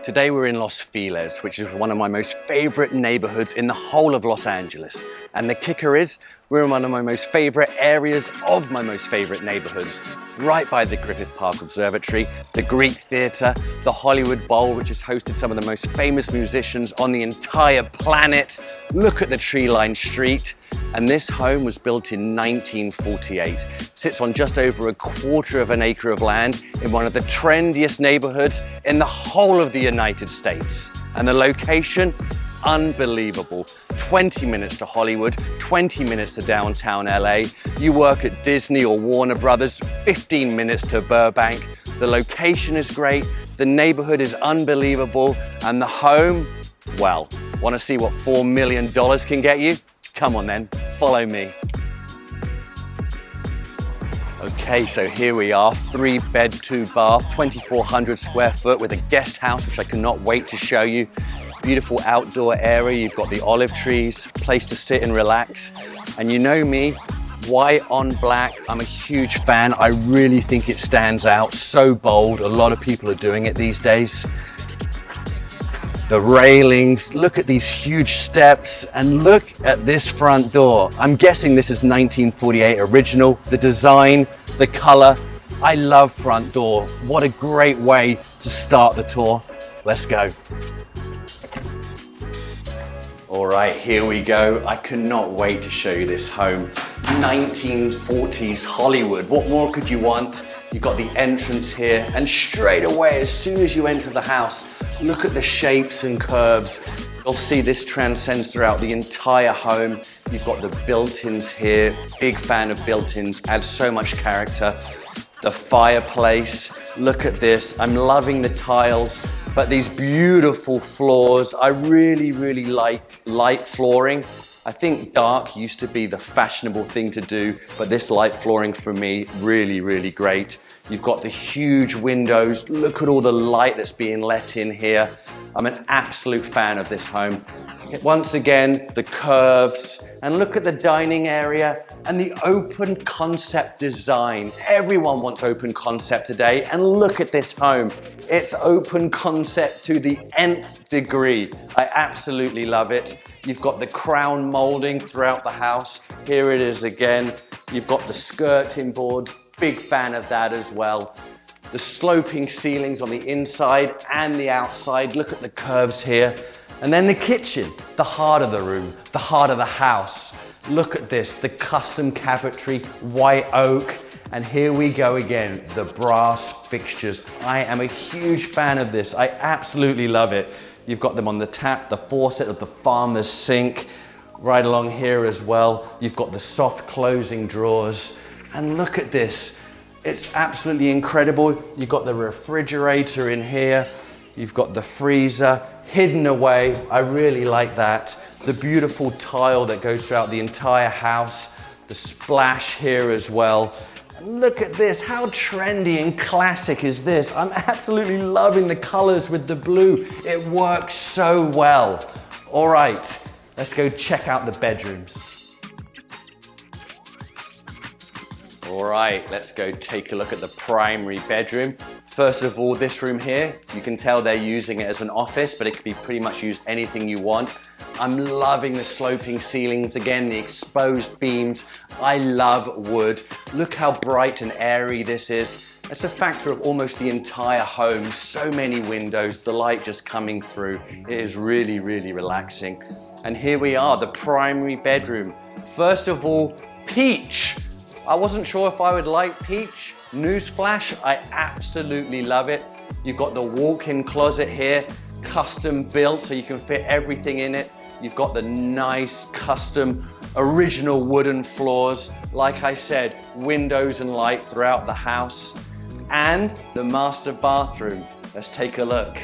Today we're in Los Feliz, which is one of my most favorite neighborhoods in the whole of Los Angeles. And the kicker is, we're in one of my most favorite areas of my most favorite neighborhoods, right by the Griffith Park Observatory, the Greek Theater, the Hollywood Bowl, which has hosted some of the most famous musicians on the entire planet. Look at the tree-lined street. And this home was built in 1948. Sits on just over a quarter of an acre of land in one of the trendiest neighborhoods in the whole of the United States. And the location, unbelievable. 20 minutes to Hollywood, 20 minutes to downtown LA. You work at Disney or Warner Brothers, 15 minutes to Burbank. The location is great, the neighborhood is unbelievable, and the home, well, want to see what $4 million can get you? Come on then, follow me. Okay, so here we are, 3-bed, 2-bath, 2,400 square foot with a guest house, which I cannot wait to show you. Beautiful outdoor area, you've got the olive trees, place to sit and relax. And you know me, white on black, I'm a huge fan. I really think it stands out, so bold. A lot of people are doing it these days. The railings, look at these huge steps, and look at this front door. I'm guessing this is 1948 original. The design, the color, I love front door. What a great way to start the tour. Let's go. All right, here we go. I cannot wait to show you this home. 1940s Hollywood, what more could you want? You've got the entrance here, and straight away, as soon as you enter the house, look at the shapes and curves. You'll see this transcends throughout the entire home. You've got the built-ins here. Big fan of built-ins, adds so much character. The fireplace, look at this. I'm loving the tiles, but these beautiful floors. I really like light flooring. I think dark used to be the fashionable thing to do, but this light flooring for me, really great. You've got the huge windows. Look at all the light that's being let in here. I'm an absolute fan of this home. Once again, the curves, and look at the dining area and the open concept design. Everyone wants open concept today, and look at this home. It's open concept to the nth degree. I absolutely love it. You've got the crown molding throughout the house. Here it is again. You've got the skirting boards. Big fan of that as well. The sloping ceilings on the inside and the outside. Look at the curves here. And then the kitchen, the heart of the room, the heart of the house. Look at this, the custom cabinetry, white oak. And here we go again, the brass fixtures. I am a huge fan of this. I absolutely love it. You've got them on the tap, the faucet of the farmer's sink. Right along here as well, you've got the soft closing drawers. And look at this, it's absolutely incredible. You've got the refrigerator in here. You've got the freezer hidden away. I really like that. The beautiful tile that goes throughout the entire house. The splash here as well. And look at this, how trendy and classic is this? I'm absolutely loving the colors with the blue. It works so well. All right, let's go check out the bedrooms. All right, let's go take a look at the primary bedroom. First of all, this room here, you can tell they're using it as an office, but it could be pretty much used anything you want. I'm loving the sloping ceilings, again, the exposed beams. I love wood. Look how bright and airy this is. It's a factor of almost the entire home. So many windows, the light just coming through. It is really relaxing. And here we are, the primary bedroom. First of all, peach. I wasn't sure if I would like peach. Newsflash, I absolutely love it. You've got the walk-in closet here, custom built so you can fit everything in it. You've got the nice custom original wooden floors. Like I said, windows and light throughout the house. And the master bathroom. Let's take a look.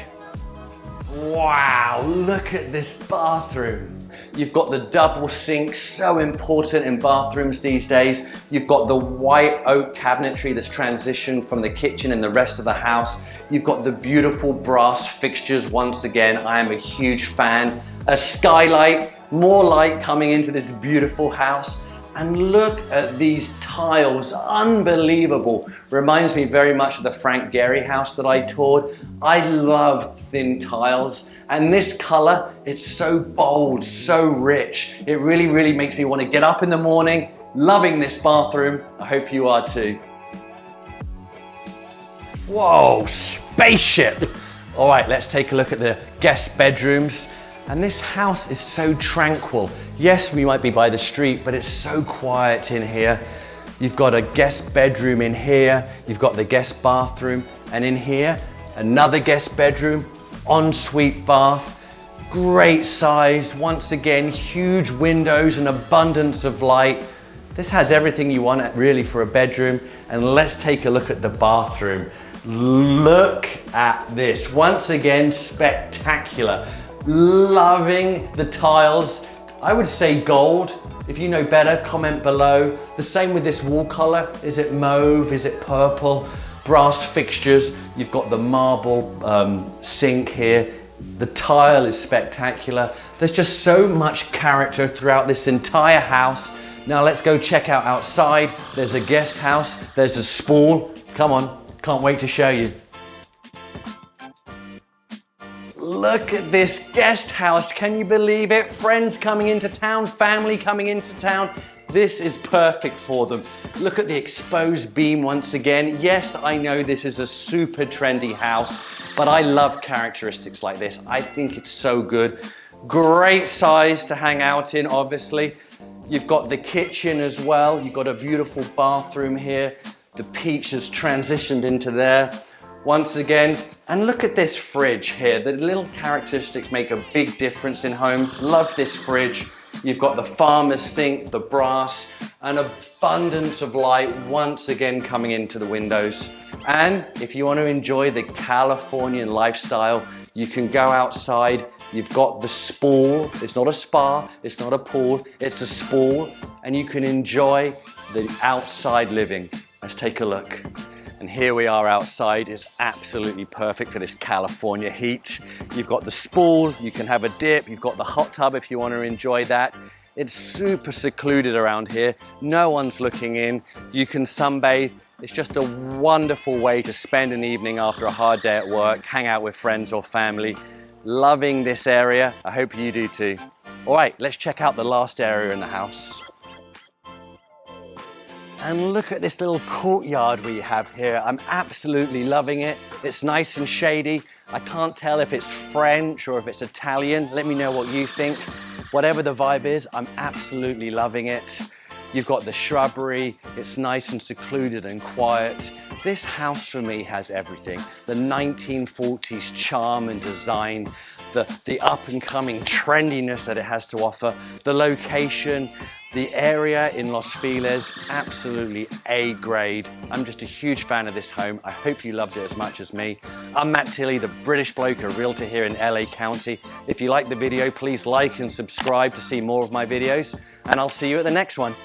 Wow, look at this bathroom. You've got the double sink, so important in bathrooms these days. You've got the white oak cabinetry that's transitioned from the kitchen and the rest of the house. You've got the beautiful brass fixtures. Once again, I am a huge fan. A skylight, more light coming into this beautiful house. And look at these tiles, unbelievable. Reminds me very much of the Frank Gehry house that I toured. I love thin tiles, and this color, it's so bold, so rich. It really, really makes me want to get up in the morning. Loving this bathroom. I hope you are too. Whoa, spaceship. All right, let's take a look at the guest bedrooms. And this house is so tranquil. Yes, we might be by the street, but it's so quiet in here. You've got a guest bedroom in here. You've got the guest bathroom. And in here, another guest bedroom, ensuite bath. Great size. Once again, huge windows and abundance of light. This has everything you want really for a bedroom. And let's take a look at the bathroom. Look at this. Once again, spectacular. Loving the tiles. I would say gold. If you know better, comment below. The same with this wall color. Is it mauve? Is it purple? Brass fixtures. You've got the marble sink here. The tile is spectacular. There's just so much character throughout this entire house. Now let's go check out outside. There's a guest house. There's a spool. Come on, can't wait to show you. Look at this guest house. Can you believe it? Friends coming into town, family coming into town. This is perfect for them. Look at the exposed beam once again. Yes, I know this is a super trendy house, but I love characteristics like this. I think it's so good. Great size to hang out in, obviously. You've got the kitchen as well. You've got a beautiful bathroom here. The peach has transitioned into there. Once again, and look at this fridge here. The little characteristics make a big difference in homes. Love this fridge. You've got the farmer's sink, the brass, an abundance of light once again coming into the windows. And if you want to enjoy the Californian lifestyle, you can go outside. You've got the spool. It's not a spa, it's not a pool, it's a spool, and you can enjoy the outside living. Let's take a look. And here we are outside. It's absolutely perfect for this California heat. You've got the spool, you can have a dip, you've got the hot tub if you want to enjoy that. It's super secluded around here. No one's looking in. You can sunbathe. It's just a wonderful way to spend an evening after a hard day at work, hang out with friends or family. Loving this area. I hope you do too. All right, let's check out the last area in the house. And look at this little courtyard we have here. I'm absolutely loving it. It's nice and shady. I can't tell if it's French or if it's Italian. Let me know what you think. Whatever the vibe is, I'm absolutely loving it. You've got the shrubbery. It's nice and secluded and quiet. This house for me has everything. The 1940s charm and design, the up and coming trendiness that it has to offer, the location, the area in Los Feliz, absolutely A grade. I'm just a huge fan of this home. I hope you loved it as much as me. I'm Matt Tilley, the British bloke, a realtor here in LA County. If you liked the video, please like and subscribe to see more of my videos, and I'll see you at the next one.